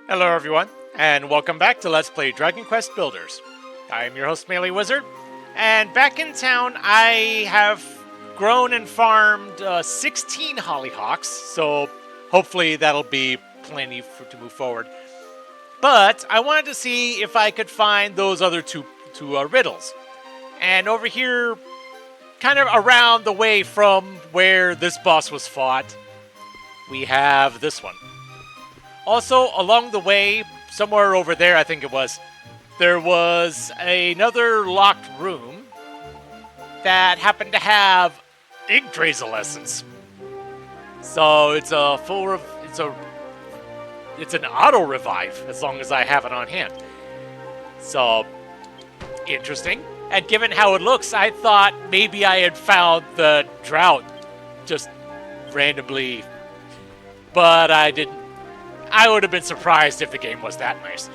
Hello everyone, and welcome back to Let's Play Dragon Quest Builders. I am your host, MeleeWizard, and back in town I have grown and farmed 16 hollyhocks, so hopefully that'll be plenty to move forward. But I wanted to see if I could find those other two riddles. And over here, kind of around the way from where this boss was fought, we have this one. Also, along the way, somewhere over there, I think it was, there was another locked room that happened to have Yggdrasil essence. So it's a it's an auto revive as long as I have it on hand. So interesting. And given how it looks, I thought maybe I had found the drought just randomly, but I didn't. I would have been surprised if the game was that nice.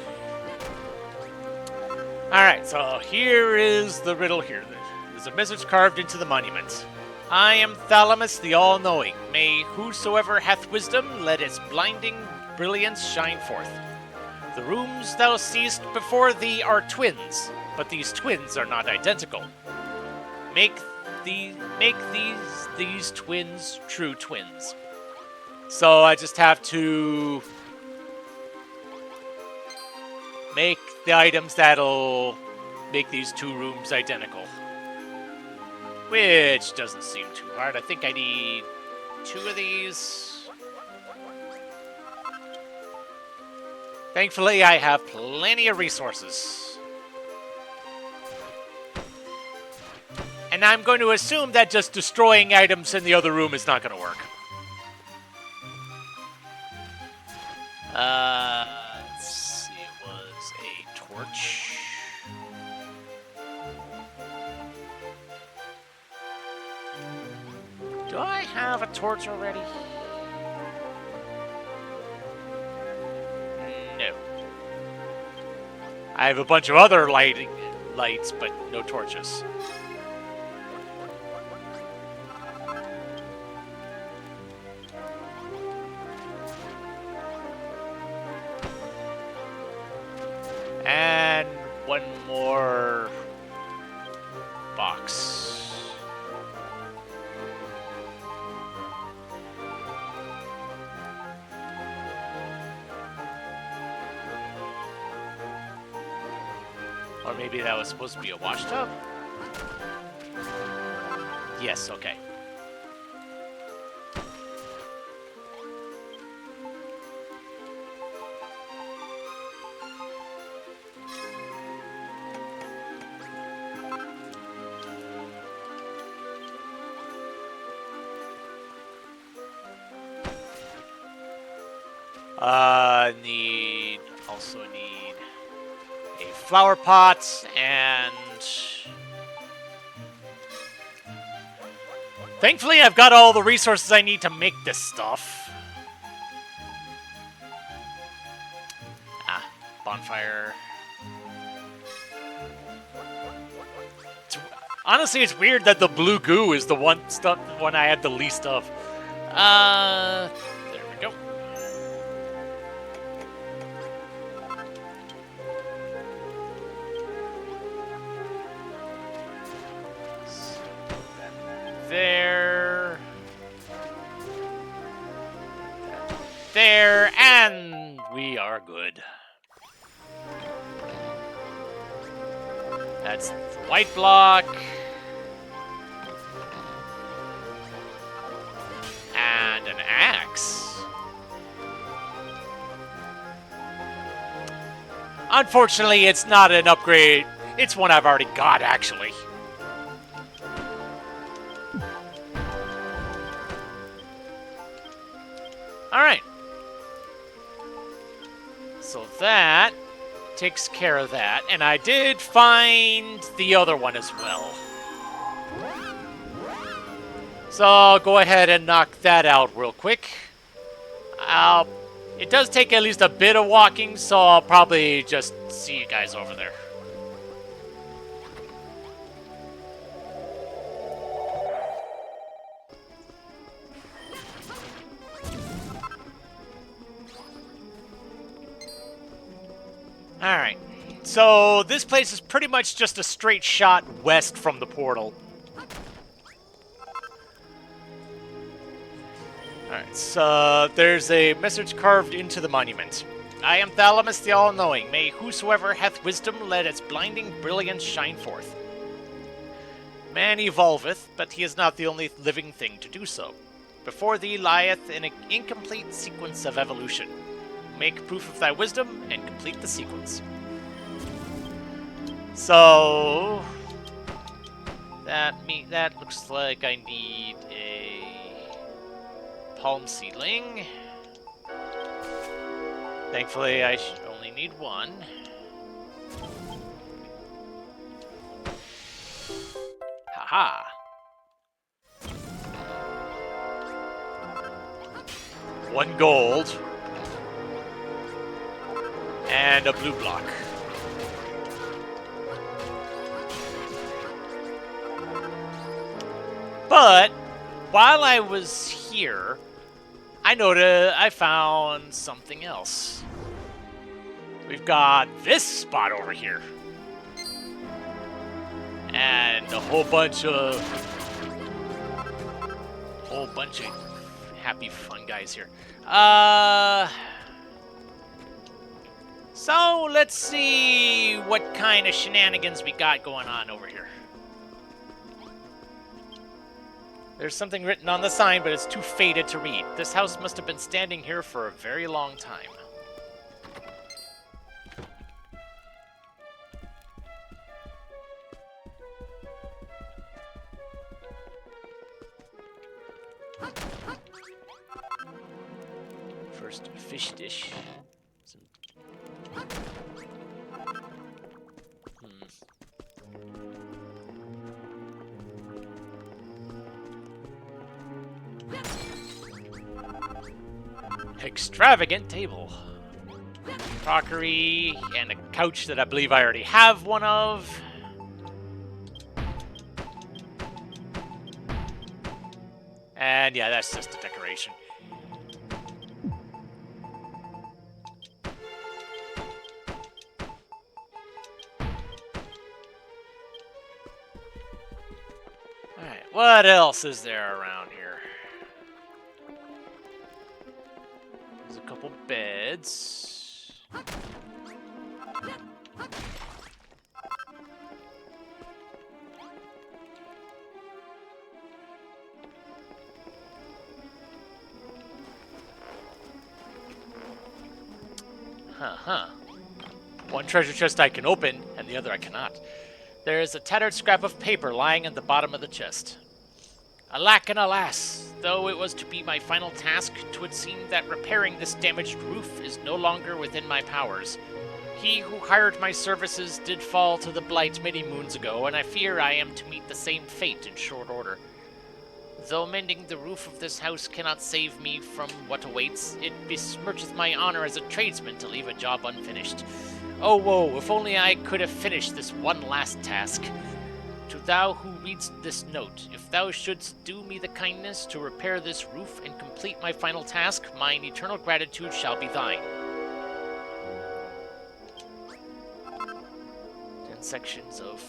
Alright, so here is the riddle here. There's a message carved into the monument. I am Thalamus the All-Knowing. May whosoever hath wisdom let its blinding brilliance shine forth. The rooms thou seest before thee are twins, but these twins are not identical. Make these twins true twins. So I just have to make the items that'll make these two rooms identical. Which doesn't seem too hard. I think I need 2 of these. Thankfully, I have plenty of resources. And I'm going to assume that just destroying items in the other room is not going to work. Let's see, it was a torch. Do I have a torch already? No. I have a bunch of other lights, but no torches. And one more box. Or maybe that was supposed to be a wash tub? Yes, okay. Also need a flower pot and thankfully I've got all the resources I need to make this stuff. Bonfire. Honestly, it's weird that the blue goo is the one I had the least of. There we go. There, and we are good. That's the white block. And an axe. Unfortunately, it's not an upgrade. It's one I've already got, actually. Alright. So that takes care of that. And I did find the other one as well. So I'll go ahead and knock that out real quick. It does take at least a bit of walking, so I'll probably just see you guys over there. Alright. So this place is pretty much just a straight shot west from the portal. Alright, so there's a message carved into the monument. I am Thalamus the All-Knowing. May whosoever hath wisdom let its blinding brilliance shine forth. Man evolveth, but he is not the only living thing to do so. Before thee lieth an incomplete sequence of evolution. Make proof of thy wisdom and complete the sequence. So that looks like I need a palm seedling. Thankfully, I should only need one. Haha. One gold. And a blue block. But while I was here, I found something else. We've got this spot over here. And a whole bunch of happy fun guys here. So let's see what kind of shenanigans we got going on over here. There's something written on the sign, but it's too faded to read. This house must have been standing here for a very long time. First fish dish. Extravagant table. Crockery and a couch that I believe I already have one of. And yeah, that's just a decoration. Alright, what else is there around here? There's a couple beds. One treasure chest I can open, and the other I cannot. There is a tattered scrap of paper lying at the bottom of the chest. Alack and alas, though it was to be my final task, 'twould seem that repairing this damaged roof is no longer within my powers. He who hired my services did fall to the blight many moons ago, and I fear I am to meet the same fate in short order. Though mending the roof of this house cannot save me from what awaits, it besmircheth my honor as a tradesman to leave a job unfinished. Oh woe, if only I could have finished this one last task. To thou who readst this note, if thou shouldst do me the kindness to repair this roof and complete my final task, mine eternal gratitude shall be thine. 10 sections of...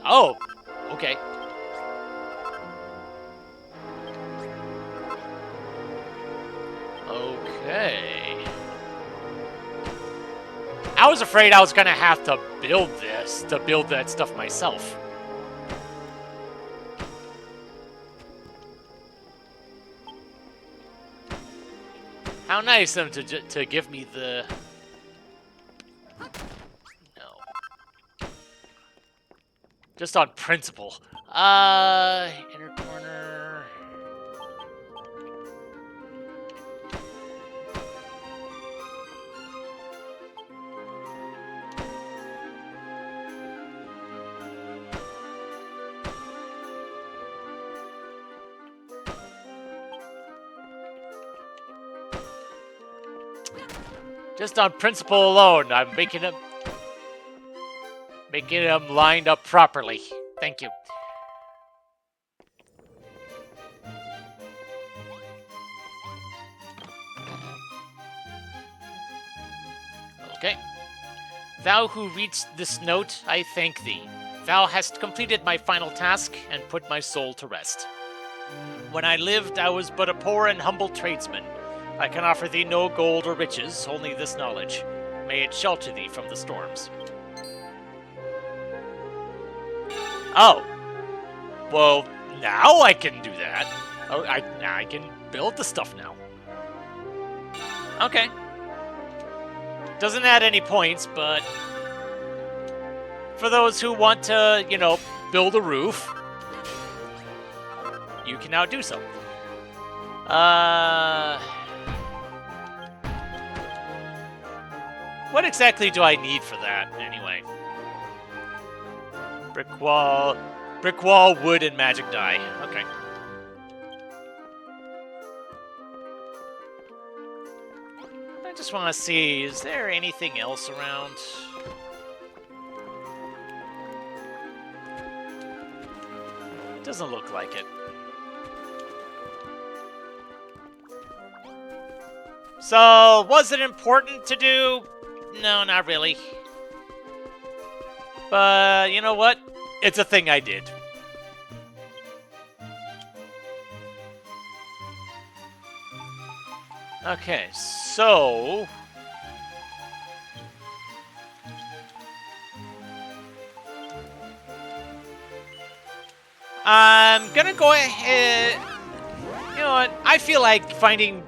Oh! Okay. Okay. I was afraid I was gonna have to build that stuff myself. How nice of them to give me the... No. Just on principle. Inner corner... Just on principle alone, I'm making them lined up properly. Thank you. Okay. Thou who readst this note, I thank thee. Thou hast completed my final task and put my soul to rest. When I lived, I was but a poor and humble tradesman. I can offer thee no gold or riches, only this knowledge. May it shelter thee from the storms. Oh. Well, now I can do that. Oh, now I can build the stuff now. Okay. Doesn't add any points, but for those who want to, you know, build a roof, you can now do so. What exactly do I need for that, anyway? Brick wall, wood, and magic dye. Okay. I just want to see, is there anything else around? Doesn't look like it. So, was it important to do? No, not really. But, you know what? It's a thing I did. Okay, so... I'm gonna go ahead... You know what? I feel like finding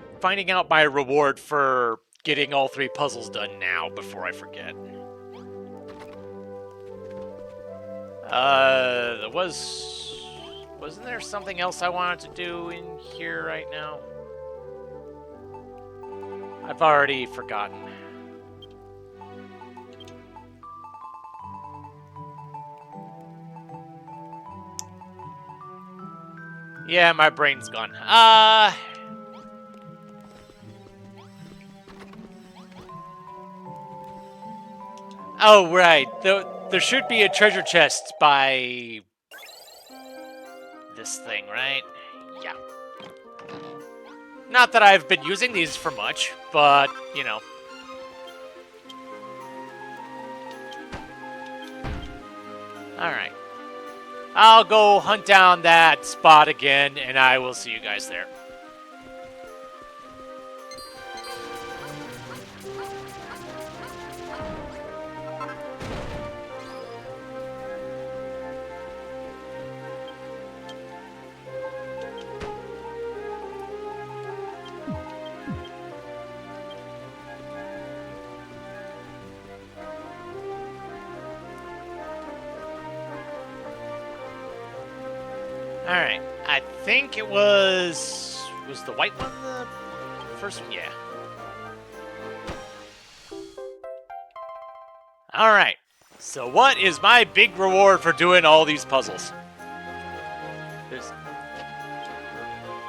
out my reward for getting all 3 puzzles done now before I forget. Wasn't there something else I wanted to do in here right now? I've already forgotten. Yeah, my brain's gone. Oh, right. There should be a treasure chest by this thing, right? Yeah. Not that I've been using these for much, but, you know. Alright. I'll go hunt down that spot again, and I will see you guys there. Alright, I think it was the white one the first one? Yeah. Alright, so what is my big reward for doing all these puzzles?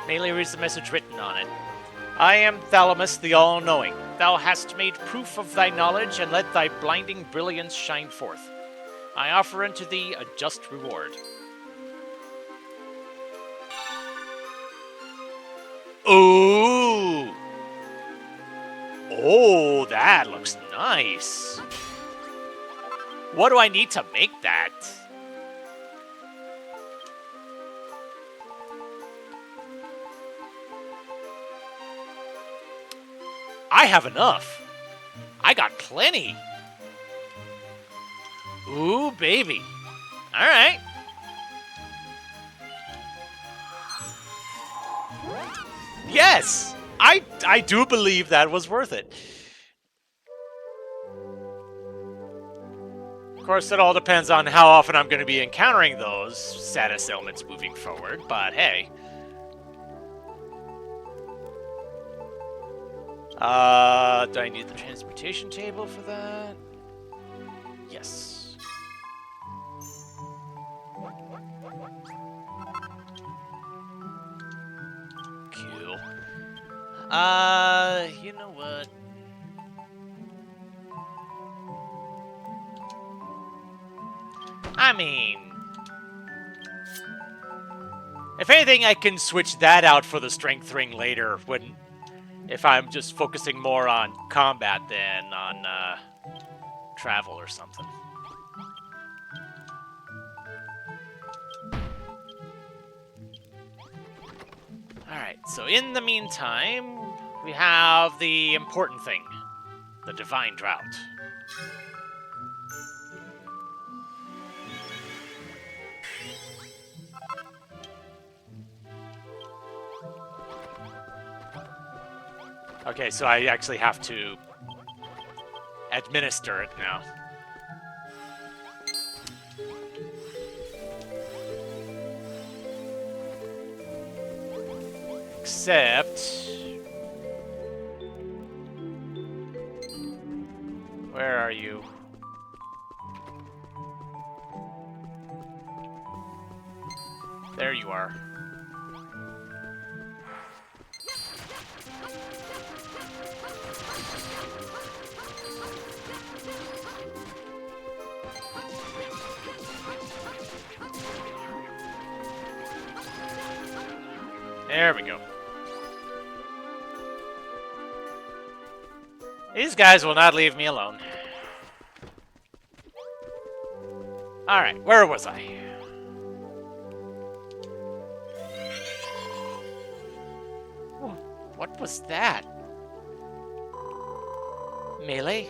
Melee reads the message written on it. I am Thalamus the All-Knowing. Thou hast made proof of thy knowledge, and let thy blinding brilliance shine forth. I offer unto thee a just reward. Ooh! Oh, that looks nice. What do I need to make that? I have enough. I got plenty. Ooh, baby. All right. Yes, I do believe that was worth it. Of course, it all depends on how often I'm going to be encountering those status elements moving forward, but hey. Do I need the transportation table for that? Yes. Cool. You know what? I mean, if anything, I can switch that out for the strength ring later if I'm just focusing more on combat than on travel or something. Alright, so in the meantime, we have the important thing. The Divine Drought. Okay, so I actually have to administer it now. Except... where are you? There you are. There we go. These guys will not leave me alone. Alright, where was I? What was that? Melee?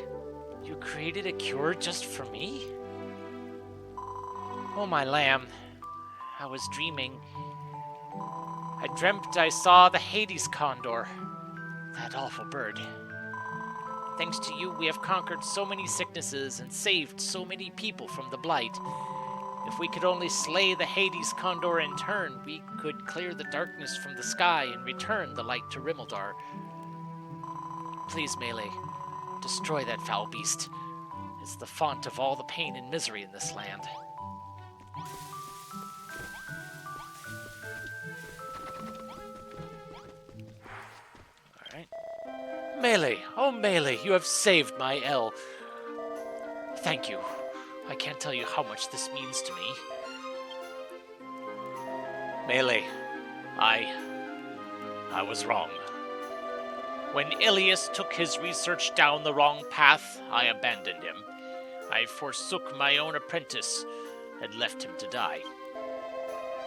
You created a cure just for me? Oh, my lamb. I was dreaming. I dreamt I saw the Hades condor. That awful bird. Thanks to you, we have conquered so many sicknesses and saved so many people from the blight. If we could only slay the Hades condor in turn, we could clear the darkness from the sky and return the light to Rimmeldar. Please, Melee, destroy that foul beast. It's the font of all the pain and misery in this land. Alright. Melee! Oh, Melee, you have saved my L. Thank you. I can't tell you how much this means to me. Melee, I was wrong. When Ilias took his research down the wrong path, I abandoned him. I forsook my own apprentice and left him to die.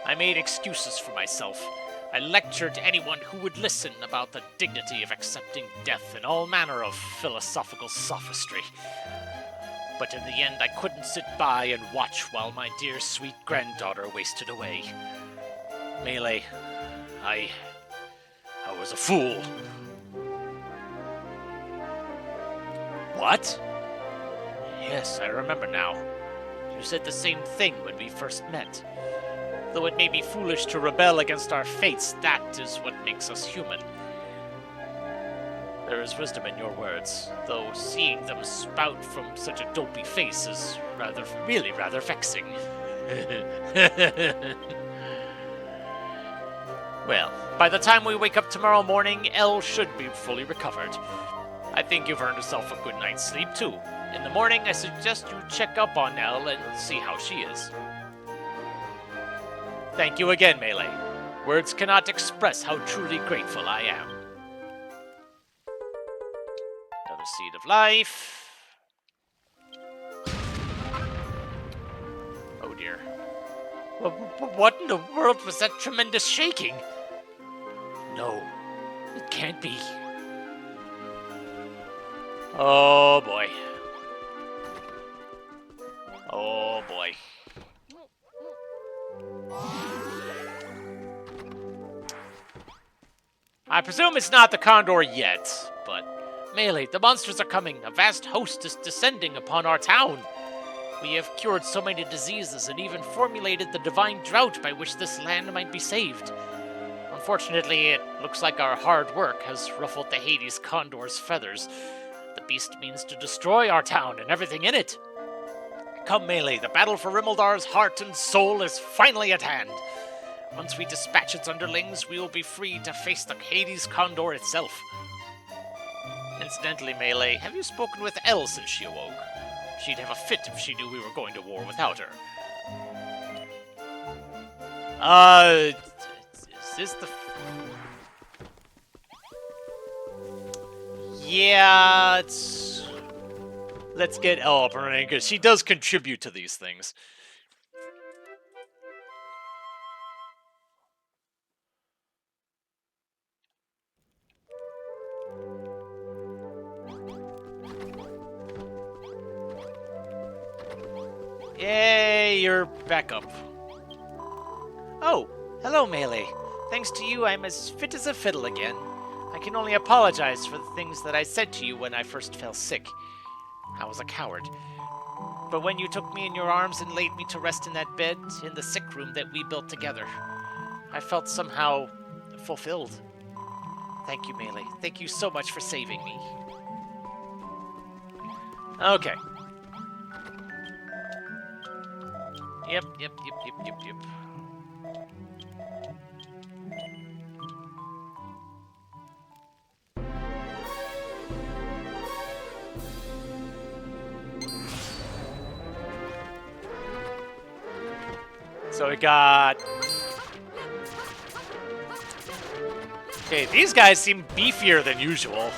I made excuses for myself. I lectured anyone who would listen about the dignity of accepting death and all manner of philosophical sophistry. But in the end, I couldn't sit by and watch while my dear sweet granddaughter wasted away. Melee, I was a fool. What? Yes, I remember now. You said the same thing when we first met. Though it may be foolish to rebel against our fates, that is what makes us human. There is wisdom in your words, though seeing them spout from such a dopey face is really rather vexing. Well, by the time we wake up tomorrow morning, Elle should be fully recovered. I think you've earned yourself a good night's sleep, too. In the morning, I suggest you check up on Elle and see how she is. Thank you again, Melee. Words cannot express how truly grateful I am. Another seed of life. Oh dear. What in the world was that tremendous shaking? No, it can't be. Oh boy. Oh boy. I presume it's not the Condor yet, but... Melee, the monsters are coming. A vast host is descending upon our town. We have cured so many diseases and even formulated the divine drought by which this land might be saved. Unfortunately, it looks like our hard work has ruffled the Hades Condor's feathers. The beast means to destroy our town and everything in it. Come, Melee, the battle for Rimmeldar's heart and soul is finally at hand. Once we dispatch its underlings, we will be free to face the Hades Condor itself. Incidentally, Melee, have you spoken with Elle since she awoke? She'd have a fit if she knew we were going to war without her. Is this the... Yeah, it's... let's get Elle up and running, because she does contribute to these things. Yay, you're back up. Oh, hello, Melee. Thanks to you, I'm as fit as a fiddle again. I can only apologize for the things that I said to you when I first fell sick. I was a coward. But when you took me in your arms and laid me to rest in that bed in the sick room that we built together, I felt somehow fulfilled. Thank you, Melee. Thank you so much for saving me. Okay. Yep. So we got... Okay, these guys seem beefier than usual.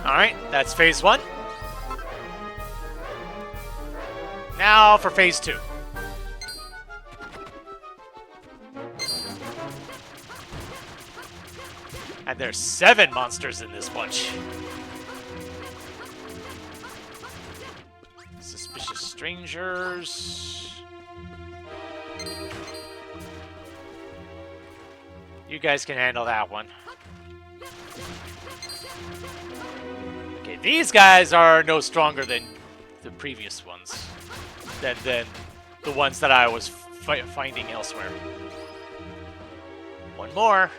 Alright, that's phase 1. Now for phase 2. And there's 7 monsters in this bunch. Suspicious strangers. You guys can handle that one. Okay, these guys are no stronger than the previous ones. Than the ones that I was finding elsewhere. One more.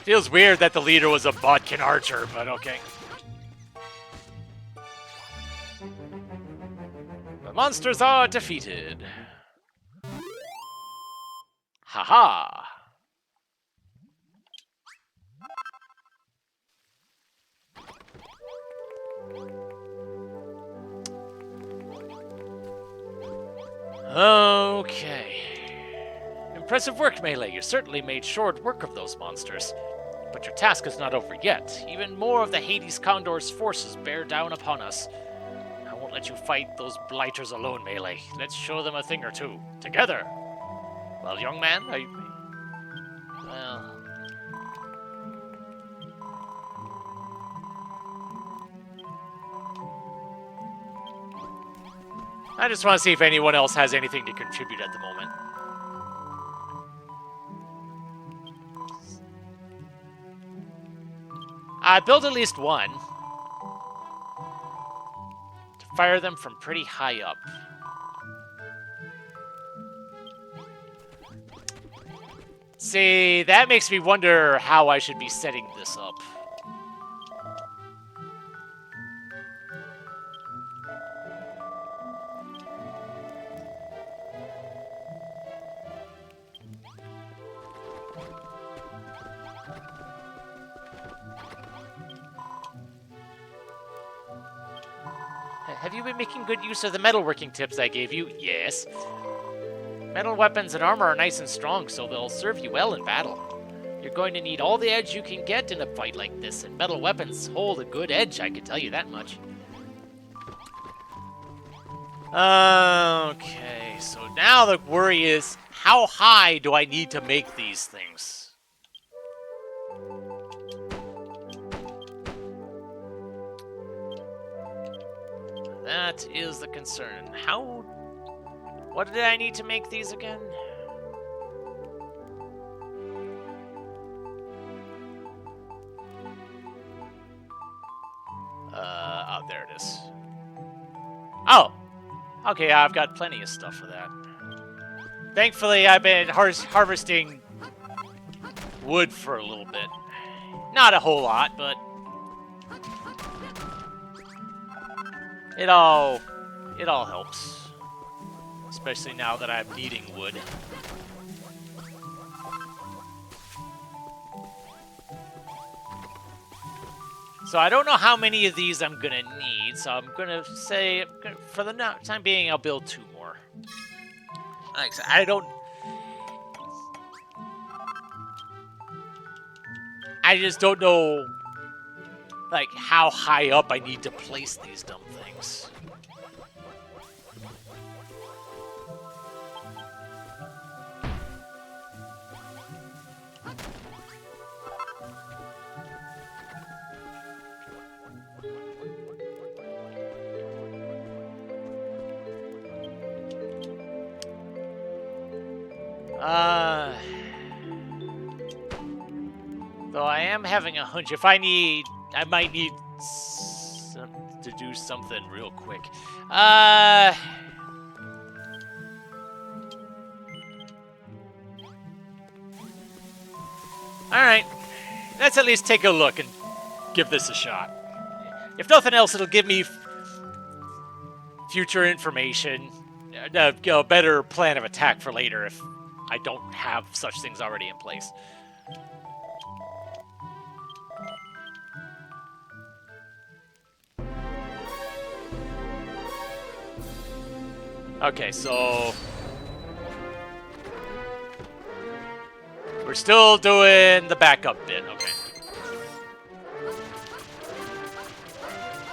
Feels weird that the leader was a bodkin archer, but okay. The monsters are defeated. Haha! Okay. Impressive work, Melee. You certainly made short work of those monsters. But your task is not over yet. Even more of the Hades Condor's forces bear down upon us. I won't let you fight those blighters alone, Melee. Let's show them a thing or two. Together! Well, young man, are you... Well... I just want to see if anyone else has anything to contribute at the moment. Build at least one. To fire them from pretty high up. See, that makes me wonder how I should be setting this up. Have you been making good use of the metalworking tips I gave you? Yes. Metal weapons and armor are nice and strong, so they'll serve you well in battle. You're going to need all the edge you can get in a fight like this, and metal weapons hold a good edge, I can tell you that much. Okay, so now the worry is, how high do I need to make these things? That is the concern. What did I need to make these again? Oh, there it is. Oh! Okay, I've got plenty of stuff for that. Thankfully, I've been harvesting wood for a little bit. Not a whole lot, but... It all helps. Especially now that I'm needing wood. So I don't know how many of these I'm gonna need, so I'm gonna say, for the time being, I'll build 2 more. Like I said, I just don't know, like, how high up I need to place these dumb things. Though I am having a hunch. If I might need to do something real quick. Alright. Let's at least take a look and give this a shot. If nothing else, it'll give me future information, a better plan of attack for later if I don't have such things already in place. Okay, so we're still doing the backup bit, okay.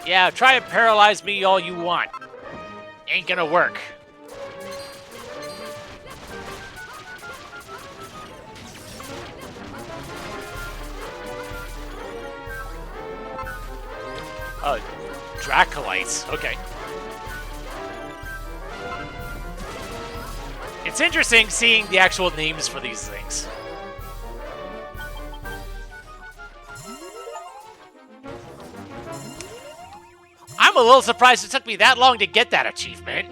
Yeah, try and paralyze me all you want. Ain't gonna work. Oh, Dracolites, okay. It's interesting seeing the actual names for these things. I'm a little surprised it took me that long to get that achievement.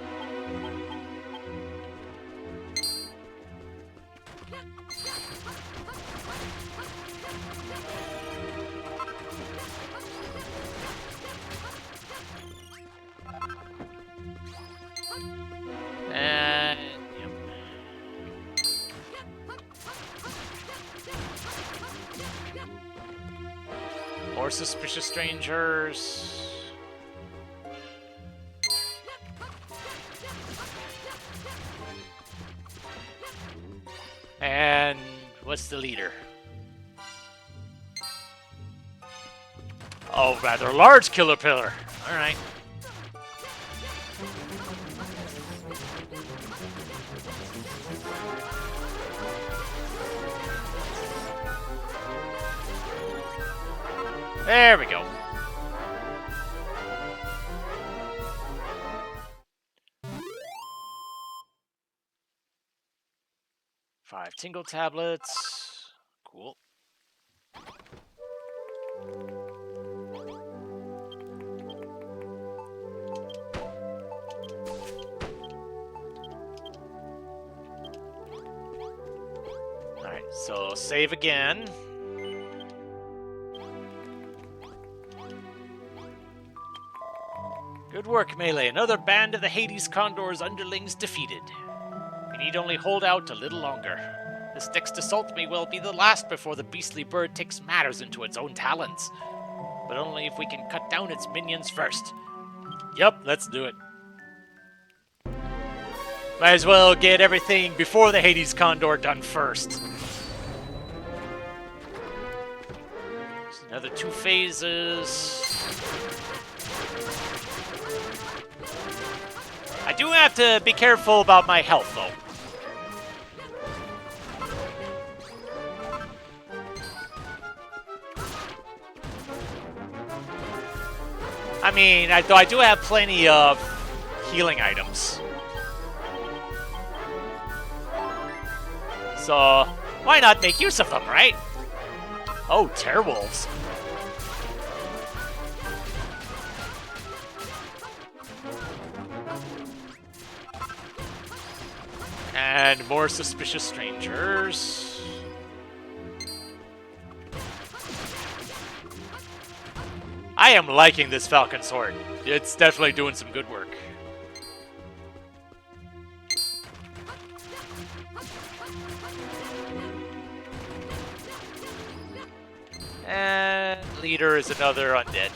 And yep. More suspicious strangers. And what's the leader? Oh, rather large killer pillar. All right. There we go. Five tingle tablets. Cool. Alright, so save again. Good work, Melee. Another band of the Hades Condor's underlings defeated. We need only hold out a little longer. This next assault may well be the last before the beastly bird takes matters into its own talons. But only if we can cut down its minions first. Yup, let's do it. Might as well get everything before the Hades Condor done first. Just another 2 phases. I do have to be careful about my health, though. I mean, I do have plenty of healing items. So, why not make use of them, right? Oh, Terrorwolves. And more suspicious strangers. I am liking this Falcon Sword. It's definitely doing some good work. And leader is another undead.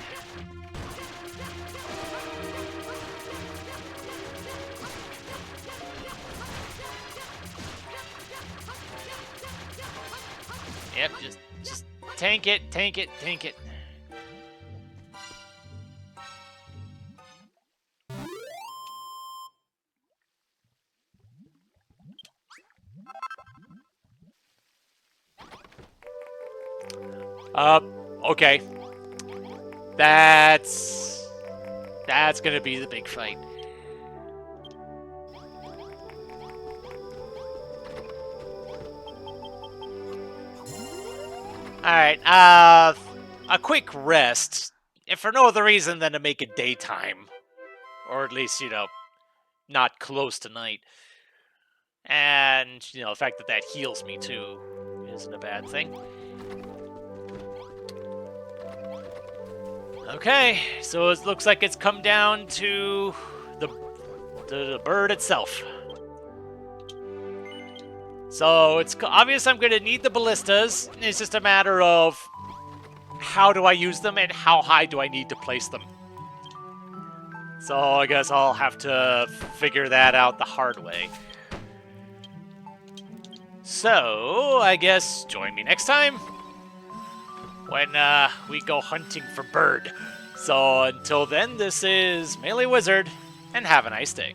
Yep, just tank it, tank it, tank it. Okay. That's gonna be the big fight. Alright, a quick rest, if for no other reason than to make it daytime. Or at least, you know, not close to night. And, you know, the fact that that heals me, too, isn't a bad thing. Okay, so it looks like it's come down to the bird itself. So it's obvious I'm going to need the ballistas. It's just a matter of how do I use them and how high do I need to place them. So I guess I'll have to figure that out the hard way. So I guess join me next time when we go hunting for bird. So until then, this is MeleeWizard, and have a nice day.